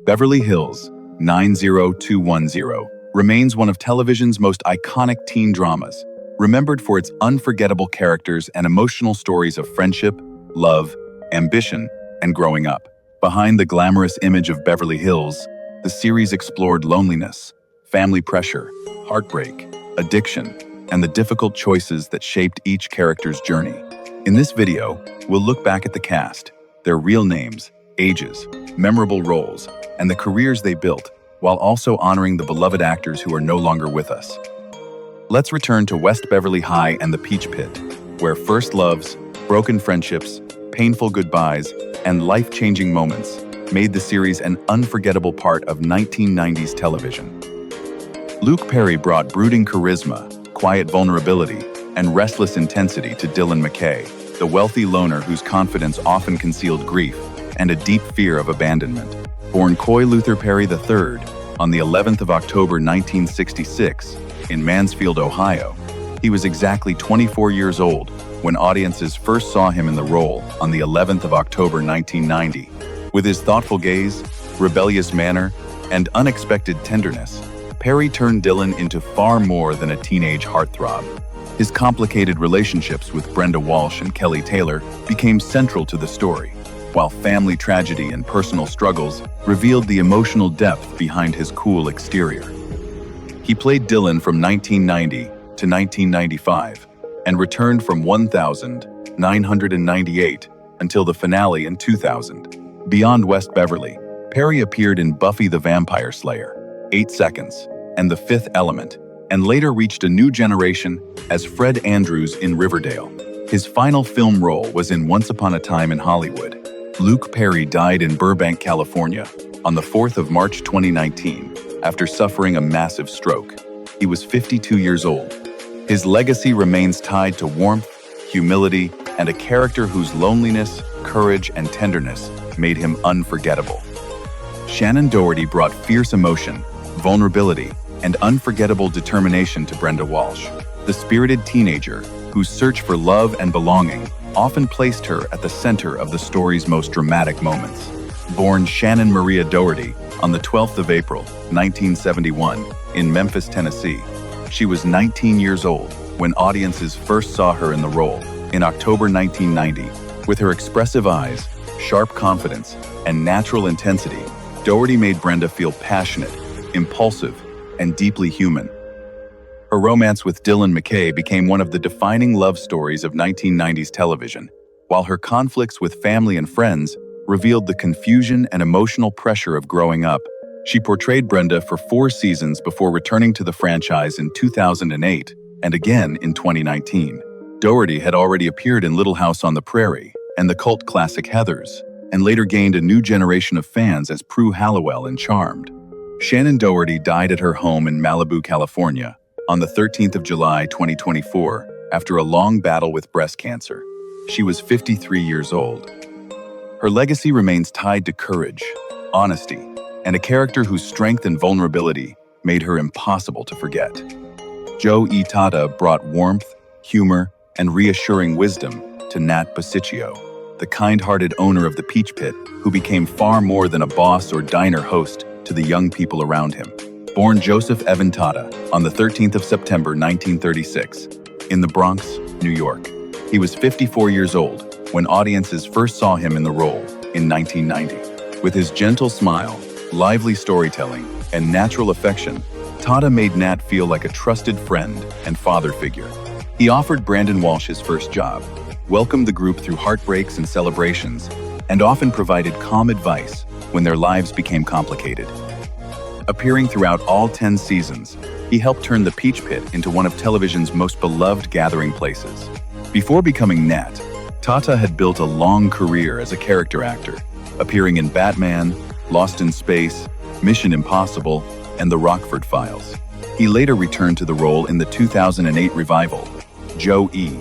Beverly Hills, 90210, remains one of television's most iconic teen dramas, remembered for its unforgettable characters and emotional stories of friendship, love, ambition, and growing up. Behind the glamorous image of Beverly Hills, the series explored loneliness, family pressure, heartbreak, addiction, and the difficult choices that shaped each character's journey. In this video, we'll look back at the cast, their real names, ages, memorable roles, and the careers they built, while also honoring the beloved actors who are no longer with us. Let's return to West Beverly High and the Peach Pit, where first loves, broken friendships, painful goodbyes, and life-changing moments made the series an unforgettable part of 1990s television. Luke Perry brought brooding charisma, quiet vulnerability, and restless intensity to Dylan McKay, the wealthy loner whose confidence often concealed grief and a deep fear of abandonment. Born Coy Luther Perry III on the 11th of October 1966 in Mansfield, Ohio, he was exactly 24 years old when audiences first saw him in the role on the 11th of October 1990. With his thoughtful gaze, rebellious manner, and unexpected tenderness, Perry turned Dylan into far more than a teenage heartthrob. His complicated relationships with Brenda Walsh and Kelly Taylor became central to the story, while family tragedy and personal struggles revealed the emotional depth behind his cool exterior. He played Dylan from 1990 to 1995 and returned from 1998 until the finale in 2000. Beyond West Beverly, Perry appeared in Buffy the Vampire Slayer, 8 Seconds, and The Fifth Element, and later reached a new generation as Fred Andrews in Riverdale. His final film role was in Once Upon a Time in Hollywood. Luke Perry died in Burbank, California, on the 4th of March 2019, after suffering a massive stroke. He was 52 years old. His legacy remains tied to warmth, humility, and a character whose loneliness, courage, and tenderness made him unforgettable. Shannen Doherty brought fierce emotion, vulnerability, and unforgettable determination to Brenda Walsh, the spirited teenager whose search for love and belonging often placed her at the center of the story's most dramatic moments. Born Shannen Maria Doherty on the 12th of April, 1971, in Memphis, Tennessee, she was 19 years old when audiences first saw her in the role in October 1990. With her expressive eyes, sharp confidence, and natural intensity, Doherty made Brenda feel passionate, impulsive, and deeply human. Her romance with Dylan McKay became one of the defining love stories of 1990s television, while her conflicts with family and friends revealed the confusion and emotional pressure of growing up. She portrayed Brenda for 4 seasons before returning to the franchise in 2008 and again in 2019. Doherty had already appeared in Little House on the Prairie and the cult classic Heathers, and later gained a new generation of fans as Prue Halliwell in Charmed. Shannen Doherty died at her home in Malibu, California, on the 13th of July 2024, after a long battle with breast cancer. She was 53 years old. Her legacy remains tied to courage, honesty, and a character whose strength and vulnerability made her impossible to forget. Joe E. Tata brought warmth, humor, and reassuring wisdom to Nat Pasiccio, the kind-hearted owner of the Peach Pit, who became far more than a boss or diner host to the young people around him. Born Joseph Evan Tata on the 13th of September 1936 in the Bronx, New York. He was 54 years old when audiences first saw him in the role in 1990. With his gentle smile, lively storytelling, and natural affection, Tata made Nat feel like a trusted friend and father figure. He offered Brandon Walsh his first job, welcomed the group through heartbreaks and celebrations, and often provided calm advice when their lives became complicated. Appearing throughout all 10 seasons, he helped turn the Peach Pit into one of television's most beloved gathering places. Before becoming Nat, Tata had built a long career as a character actor, appearing in Batman, Lost in Space, Mission Impossible, and The Rockford Files. He later returned to the role in the 2008 revival, Joe E.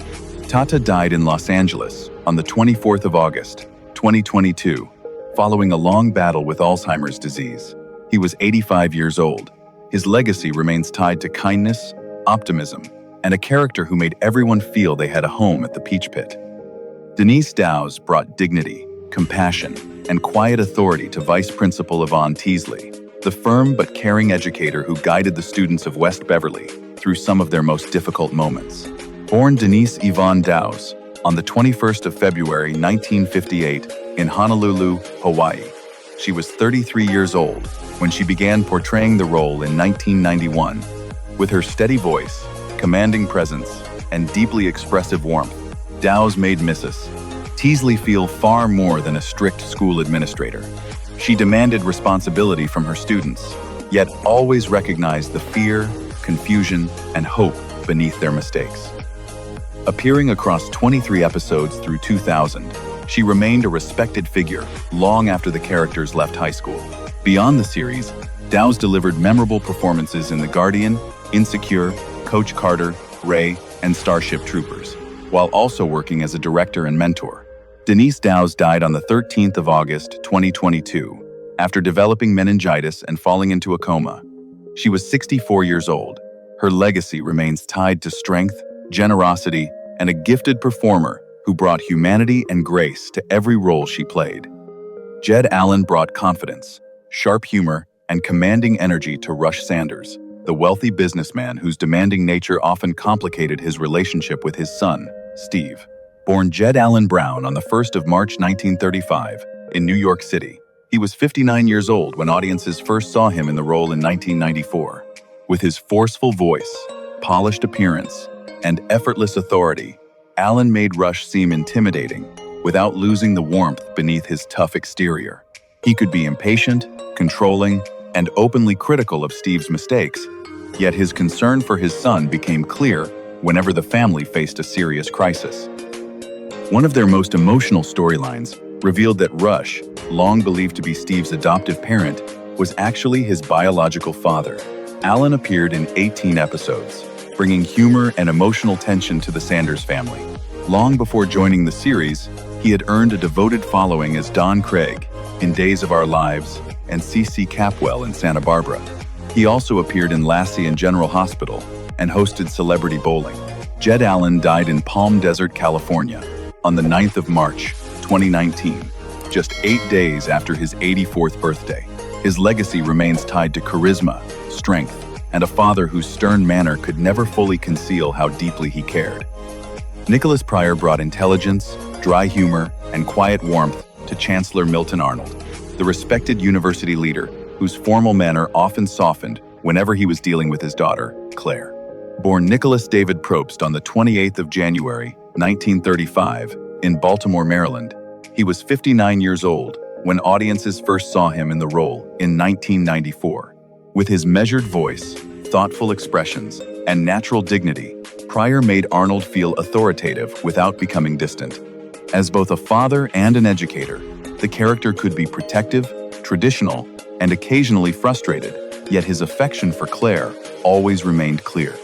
Tata died in Los Angeles on the 24th of August, 2022, following a long battle with Alzheimer's disease. He was 85 years old. His legacy remains tied to kindness, optimism, and a character who made everyone feel they had a home at the Peach Pit. Denise Dowse brought dignity, compassion, and quiet authority to Vice Principal Yvonne Teasley, the firm but caring educator who guided the students of West Beverly through some of their most difficult moments. Born Denise Yvonne Dowse on the 21st of February 1958 in Honolulu, Hawaii, she was 33 years old when she began portraying the role in 1991. With her steady voice, commanding presence, and deeply expressive warmth, Dowse made Mrs. Teasley feel far more than a strict school administrator. She demanded responsibility from her students, yet always recognized the fear, confusion, and hope beneath their mistakes. Appearing across 23 episodes through 2000, she remained a respected figure long after the characters left high school. Beyond the series, Dowse delivered memorable performances in The Guardian, Insecure, Coach Carter, Ray, and Starship Troopers, while also working as a director and mentor. Denise Dowse died on the 13th of August, 2022, after developing meningitis and falling into a coma. She was 64 years old. Her legacy remains tied to strength, generosity, and a gifted performer who brought humanity and grace to every role she played. Jed Allen brought confidence, sharp humor, and commanding energy to Rush Sanders, the wealthy businessman whose demanding nature often complicated his relationship with his son, Steve. Born Jed Allen Brown on the 1st of March 1935 in New York City, he was 59 years old when audiences first saw him in the role in 1994. With his forceful voice, polished appearance, and effortless authority, Allen made Rush seem intimidating without losing the warmth beneath his tough exterior. He could be impatient, controlling, and openly critical of Steve's mistakes, yet his concern for his son became clear whenever the family faced a serious crisis. One of their most emotional storylines revealed that Rush, long believed to be Steve's adoptive parent, was actually his biological father. Allen appeared in 18 episodes, bringing humor and emotional tension to the Sanders family. Long before joining the series, he had earned a devoted following as Don Craig in Days of Our Lives and C.C. Capwell in Santa Barbara. He also appeared in Lassie and General Hospital and hosted Celebrity Bowling. Jed Allen died in Palm Desert, California, on the 9th of March, 2019, just 8 days after his 84th birthday. His legacy remains tied to charisma, strength, and a father whose stern manner could never fully conceal how deeply he cared. Nicholas Pryor brought intelligence, dry humor, and quiet warmth to Chancellor Milton Arnold, the respected university leader whose formal manner often softened whenever he was dealing with his daughter, Claire. Born Nicholas David Probst on the 28th of January, 1935, in Baltimore, Maryland, he was 59 years old when audiences first saw him in the role in 1994. With his measured voice, thoughtful expressions, and natural dignity, Pryor made Arnold feel authoritative without becoming distant. As both a father and an educator, the character could be protective, traditional, and occasionally frustrated, yet his affection for Claire always remained clear.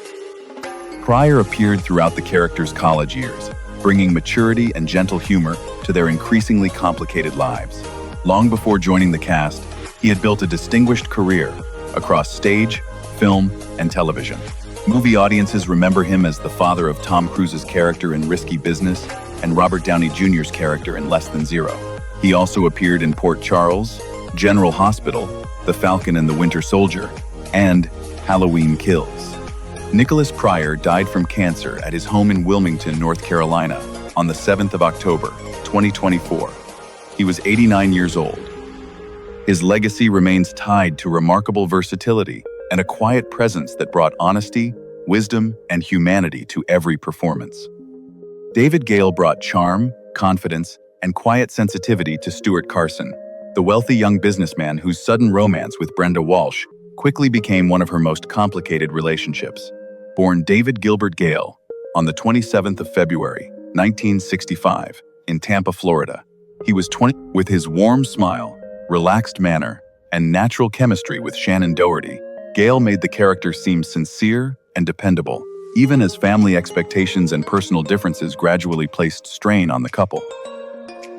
Pryor appeared throughout the character's college years, bringing maturity and gentle humor to their increasingly complicated lives. Long before joining the cast, he had built a distinguished career across stage, film, and television. Movie audiences remember him as the father of Tom Cruise's character in Risky Business and Robert Downey Jr.'s character in Less Than Zero. He also appeared in Port Charles, General Hospital, The Falcon and the Winter Soldier, and Halloween Kills. Nicholas Pryor died from cancer at his home in Wilmington, North Carolina, on the 7th of October, 2024. He was 89 years old. His legacy remains tied to remarkable versatility and a quiet presence that brought honesty, wisdom, and humanity to every performance. David Gale brought charm, confidence, and quiet sensitivity to Stuart Carson, the wealthy young businessman whose sudden romance with Brenda Walsh quickly became one of her most complicated relationships. Born David Gilbert Gale on the 27th of February, 1965, in Tampa, Florida, he was 20. With his warm smile, relaxed manner, and natural chemistry with Shannen Doherty, Gale made the character seem sincere and dependable, even as family expectations and personal differences gradually placed strain on the couple.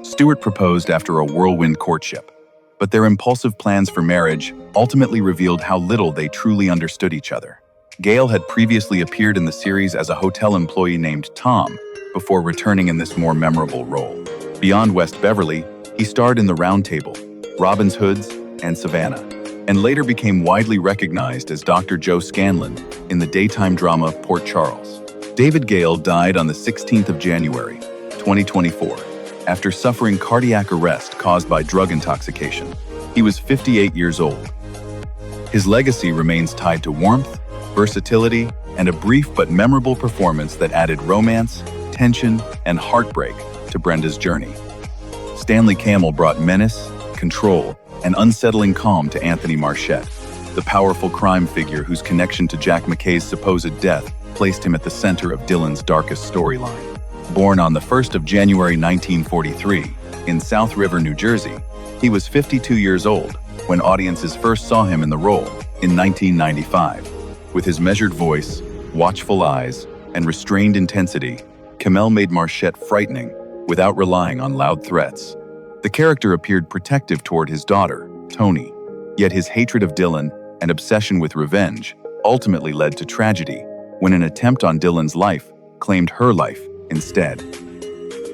Stuart proposed after a whirlwind courtship, but their impulsive plans for marriage ultimately revealed how little they truly understood each other. Gale had previously appeared in the series as a hotel employee named Tom before returning in this more memorable role. Beyond West Beverly, He starred in The Round Table, Robin's Hoods, and Savannah, and later became widely recognized as Dr. Joe Scanlon in the daytime drama Port Charles. David Gale died on the 16th of January, 2024, after suffering cardiac arrest caused by drug intoxication. He was 58 years old. His legacy remains tied to warmth, versatility, and a brief but memorable performance that added romance, tension, and heartbreak to Brenda's journey. Stanley Kamel brought menace, control, and unsettling calm to Anthony Marchette, the powerful crime figure whose connection to Jack McKay's supposed death placed him at the center of Dylan's darkest storyline. Born on the 1st of January 1943 in South River, New Jersey, he was 52 years old when audiences first saw him in the role in 1995. With his measured voice, watchful eyes, and restrained intensity, Kamel made Marchette frightening without relying on loud threats. The character appeared protective toward his daughter, Toni, yet his hatred of Dylan and obsession with revenge ultimately led to tragedy when an attempt on Dylan's life claimed her life instead.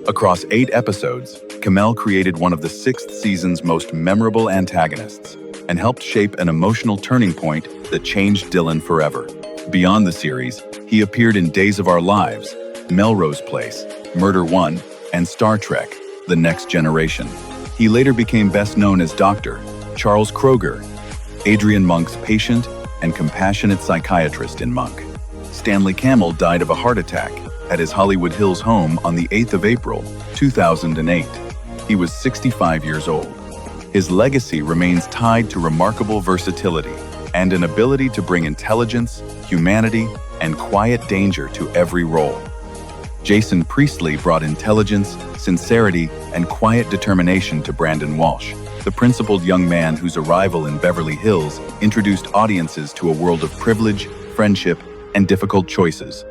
Across 8 episodes, Kamel created one of the 6th season's most memorable antagonists and helped shape an emotional turning point that changed Dylan forever. Beyond the series, he appeared in Days of Our Lives, Melrose Place, Murder One, and Star Trek: The Next Generation. He later became best known as Dr. Charles Kroger, Adrian Monk's patient and compassionate psychiatrist in Monk. Stanley Kamel died of a heart attack at his Hollywood Hills home on the 8th of April, 2008. He was 65 years old. His legacy remains tied to remarkable versatility and an ability to bring intelligence, humanity, and quiet danger to every role. Jason Priestley brought intelligence, sincerity, and quiet determination to Brandon Walsh, the principled young man whose arrival in Beverly Hills introduced audiences to a world of privilege, friendship, and difficult choices.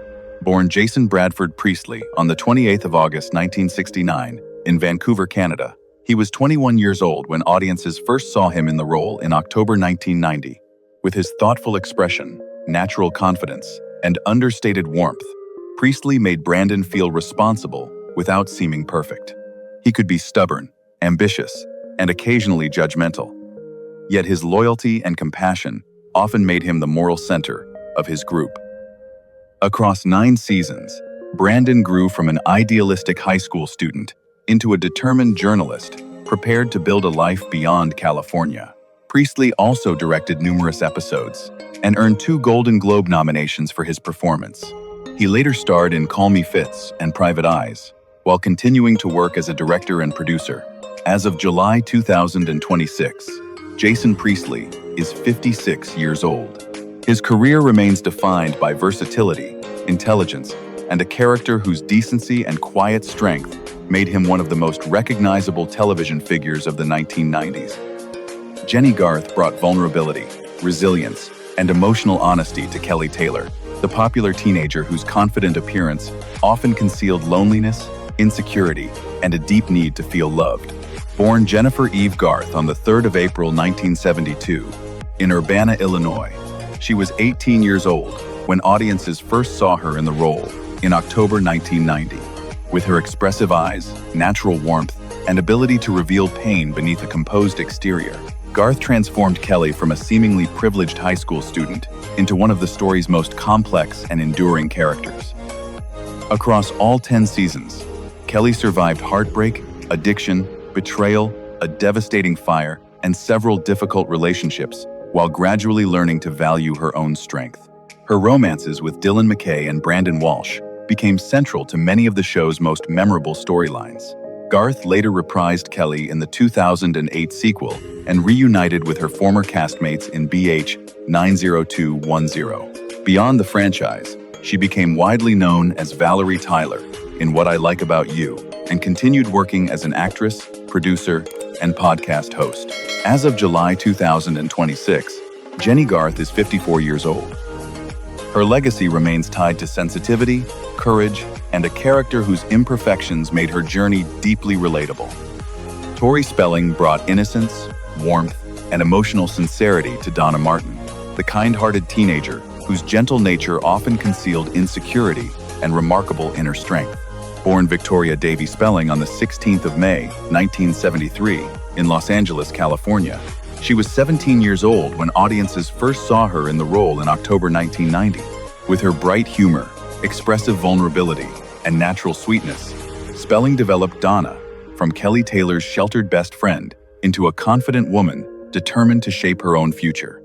Born Jason Bradford Priestley on the 28th of August 1969 in Vancouver, Canada, he was 21 years old when audiences first saw him in the role in October 1990. With his thoughtful expression, natural confidence, and understated warmth, Priestley made Brandon feel responsible without seeming perfect. He could be stubborn, ambitious, and occasionally judgmental. Yet his loyalty and compassion often made him the moral center of his group. Across 9 seasons, Brandon grew from an idealistic high school student into a determined journalist prepared to build a life beyond California. Priestley also directed numerous episodes and earned 2 Golden Globe nominations for his performance. He later starred in Call Me Fitz and Private Eyes, while continuing to work as a director and producer. As of July 2026, Jason Priestley is 56 years old. His career remains defined by versatility, intelligence, and a character whose decency and quiet strength made him one of the most recognizable television figures of the 1990s. Jennie Garth brought vulnerability, resilience, and emotional honesty to Kelly Taylor, the popular teenager whose confident appearance often concealed loneliness, insecurity, and a deep need to feel loved. Born Jennifer Eve Garth on the 3rd of April 1972 in Urbana, Illinois, she was 18 years old when audiences first saw her in the role in October 1990. With her expressive eyes, natural warmth, and ability to reveal pain beneath a composed exterior, Garth transformed Kelly from a seemingly privileged high school student into one of the story's most complex and enduring characters. Across all 10 seasons, Kelly survived heartbreak, addiction, betrayal, a devastating fire, and several difficult relationships while gradually learning to value her own strength. Her romances with Dylan McKay and Brandon Walsh became central to many of the show's most memorable storylines. Garth later reprised Kelly in the 2008 sequel and reunited with her former castmates in BH 90210. Beyond the franchise, she became widely known as Valerie Tyler in What I Like About You and continued working as an actress, producer, and podcast host. As of July 2026, Jennie Garth is 54 years old. Her legacy remains tied to sensitivity, courage, and a character whose imperfections made her journey deeply relatable. Tori Spelling brought innocence, warmth, and emotional sincerity to Donna Martin, the kind-hearted teenager whose gentle nature often concealed insecurity and remarkable inner strength. Born Victoria Davy Spelling on the 16th of May, 1973, in Los Angeles, California, she was 17 years old when audiences first saw her in the role in October 1990. With her bright humor, expressive vulnerability, and natural sweetness, Spelling developed Donna, from Kelly Taylor's sheltered best friend, into a confident woman determined to shape her own future.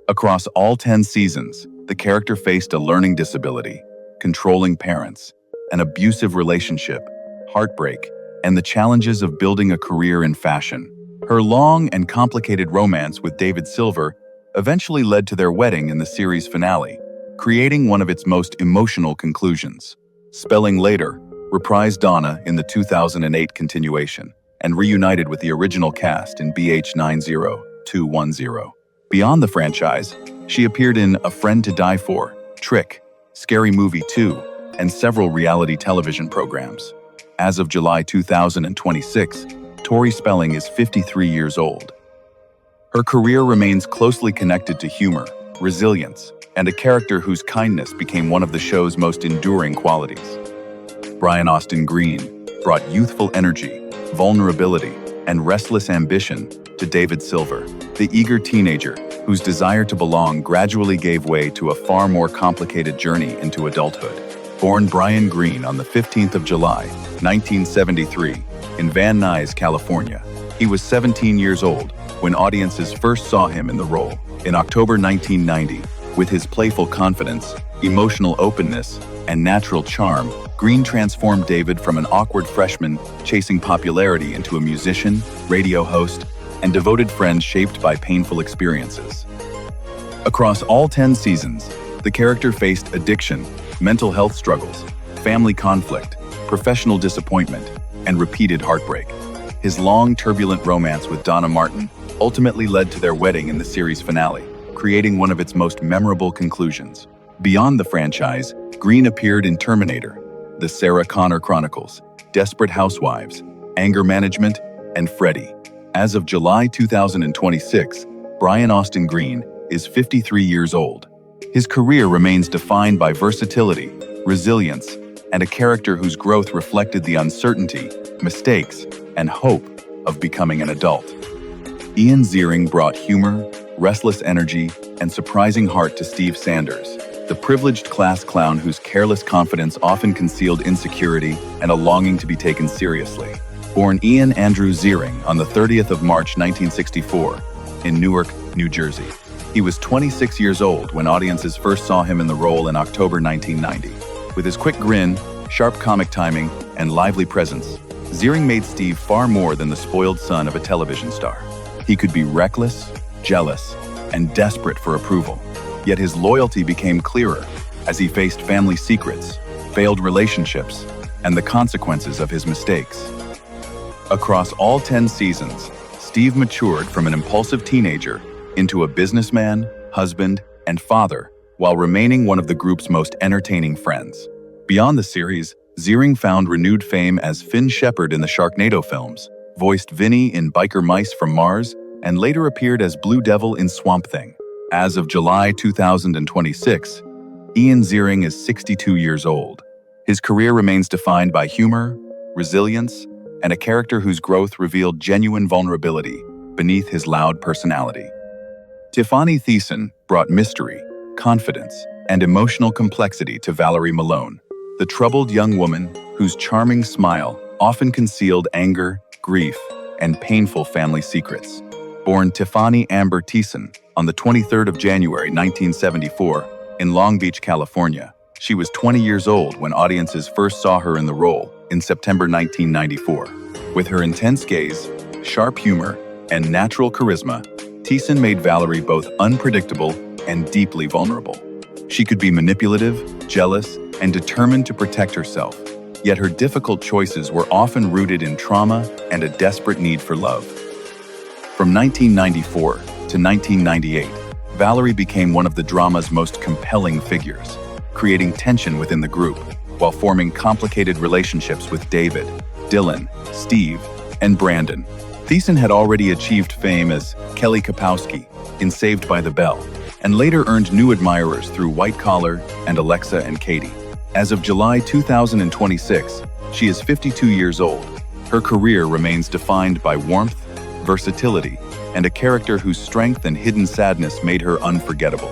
Across all 10 seasons, the character faced a learning disability, controlling parents, an abusive relationship, heartbreak, and the challenges of building a career in fashion. Her long and complicated romance with David Silver eventually led to their wedding in the series finale, creating one of its most emotional conclusions. Spelling later reprised Donna in the 2008 continuation and reunited with the original cast in BH 90210. Beyond the franchise, she appeared in A Friend to Die For, Trick, Scary Movie 2, and several reality television programs. As of July 2026, Tori Spelling is 53 years old. Her career remains closely connected to humor, resilience, and a character whose kindness became one of the show's most enduring qualities. Brian Austin Green brought youthful energy, vulnerability, and restless ambition to David Silver, the eager teenager whose desire to belong gradually gave way to a far more complicated journey into adulthood. Born Brian Green on the 15th of July, 1973, in Van Nuys, California, he was 17 years old when audiences first saw him in the role. In October 1990, with his playful confidence, emotional openness, and natural charm, Green transformed David from an awkward freshman chasing popularity into a musician, radio host, and devoted friend shaped by painful experiences. Across all 10 seasons, the character faced addiction, mental health struggles, family conflict, professional disappointment, and repeated heartbreak. His long, turbulent romance with Donna Martin ultimately led to their wedding in the series finale, creating one of its most memorable conclusions. Beyond the franchise, Green appeared in Terminator, The Sarah Connor Chronicles, Desperate Housewives, Anger Management, and Freddie. As of July 2026, Brian Austin Green is 53 years old. His career remains defined by versatility, resilience, and a character whose growth reflected the uncertainty, mistakes, and hope of becoming an adult. Ian Ziering brought humor, restless energy, and surprising heart to Steve Sanders, the privileged class clown whose careless confidence often concealed insecurity and a longing to be taken seriously. Born Ian Andrew Ziering on the 30th of March 1964 in Newark, New Jersey. He was 26 years old when audiences first saw him in the role in October 1990. With his quick grin, sharp comic timing, and lively presence, Ziering made Steve far more than the spoiled son of a television star. He could be reckless, jealous, and desperate for approval. Yet his loyalty became clearer as he faced family secrets, failed relationships, and the consequences of his mistakes. Across all 10 seasons, Steve matured from an impulsive teenager into a businessman, husband, and father, while remaining one of the group's most entertaining friends. Beyond the series, Ziering found renewed fame as Finn Shepard in the Sharknado films, voiced Vinny in Biker Mice from Mars, and later appeared as Blue Devil in Swamp Thing. As of July 2026, Ian Ziering is 62 years old. His career remains defined by humor, resilience, and a character whose growth revealed genuine vulnerability beneath his loud personality. Tiffany Thiessen brought mystery, confidence, and emotional complexity to Valerie Malone, the troubled young woman whose charming smile often concealed anger, grief, and painful family secrets. Born Tiffany Amber Thiessen on the 23rd of January 1974 in Long Beach, California, she was 20 years old when audiences first saw her in the role in September 1994. With her intense gaze, sharp humor, and natural charisma, Thiessen made Valerie both unpredictable and deeply vulnerable. She could be manipulative, jealous, and determined to protect herself, yet her difficult choices were often rooted in trauma and a desperate need for love. From 1994 to 1998, Valerie became one of the drama's most compelling figures, creating tension within the group while forming complicated relationships with David, Dylan, Steve, and Brandon. Thiessen had already achieved fame as Kelly Kapowski in Saved by the Bell, and later earned new admirers through White Collar and Alexa and Katie. As of July 2026, she is 52 years old. Her career remains defined by warmth, versatility, and a character whose strength and hidden sadness made her unforgettable.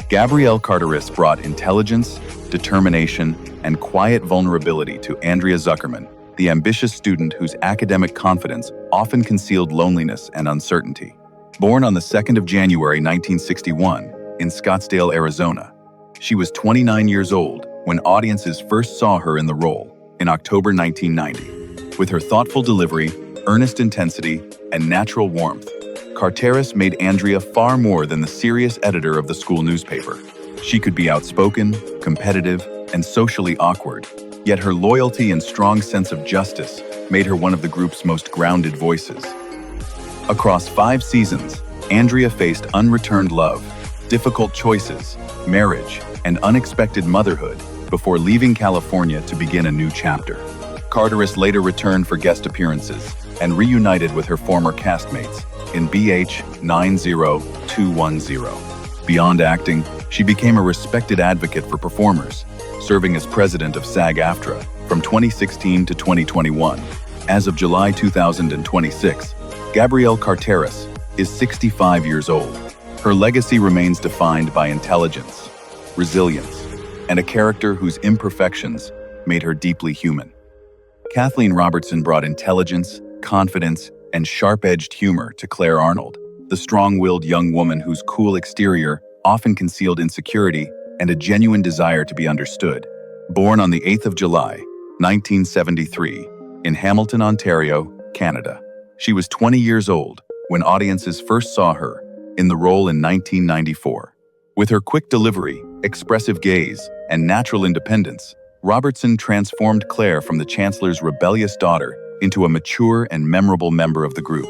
Gabrielle Carteris brought intelligence, determination, and quiet vulnerability to Andrea Zuckerman, the ambitious student whose academic confidence often concealed loneliness and uncertainty. Born on the 2nd of January 1961 in Scottsdale, Arizona, she was 29 years old when audiences first saw her in the role in October 1990. With her thoughtful delivery, earnest intensity, and natural warmth, Carteris made Andrea far more than the serious editor of the school newspaper. She could be outspoken, competitive, and socially awkward, yet her loyalty and strong sense of justice made her one of the group's most grounded voices. Across 5 seasons, Andrea faced unreturned love, difficult choices, marriage, and unexpected motherhood before leaving California to begin a new chapter. Carteris later returned for guest appearances and reunited with her former castmates in BH 90210. Beyond acting, she became a respected advocate for performers, serving as president of SAG-AFTRA from 2016 to 2021. As of July 2026, Gabrielle Carteris is 65 years old. Her legacy remains defined by intelligence, resilience, and a character whose imperfections made her deeply human. Kathleen Robertson brought intelligence, confidence, and sharp-edged humor to Claire Arnold, the strong-willed young woman whose cool exterior often concealed insecurity and a genuine desire to be understood. Born on the 8th of July, 1973, in Hamilton, Ontario, Canada, she was 20 years old when audiences first saw her in the role in 1994. With her quick delivery, expressive gaze, and natural independence, Robertson transformed Claire from the Chancellor's rebellious daughter into a mature and memorable member of the group.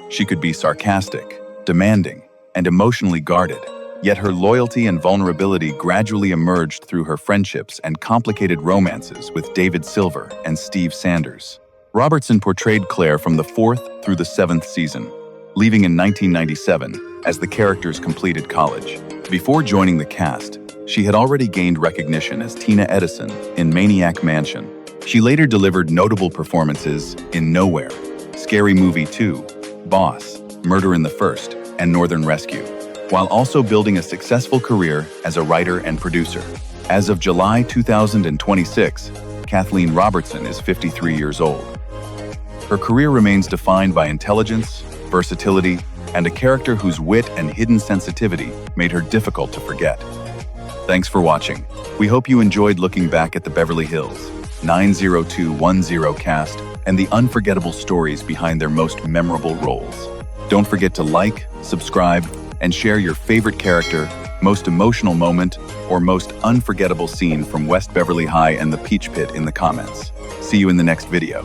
She could be sarcastic, demanding, and emotionally guarded, yet her loyalty and vulnerability gradually emerged through her friendships and complicated romances with David Silver and Steve Sanders. Robertson portrayed Claire from the 4th through the 7th season, leaving in 1997 as the characters completed college. Before joining the cast, she had already gained recognition as Tina Edison in Maniac Mansion. She later delivered notable performances in Nowhere, Scary Movie 2, Boss, Murder in the First, and Northern Rescue, while also building a successful career as a writer and producer. As of July 2026, Kathleen Robertson is 53 years old. Her career remains defined by intelligence, versatility, and a character whose wit and hidden sensitivity made her difficult to forget. Thanks for watching. We hope you enjoyed looking back at the Beverly Hills 90210 cast and the unforgettable stories behind their most memorable roles. Don't forget to like, subscribe, and share your favorite character, most emotional moment, or most unforgettable scene from West Beverly High and the Peach Pit in the comments. See you in the next video.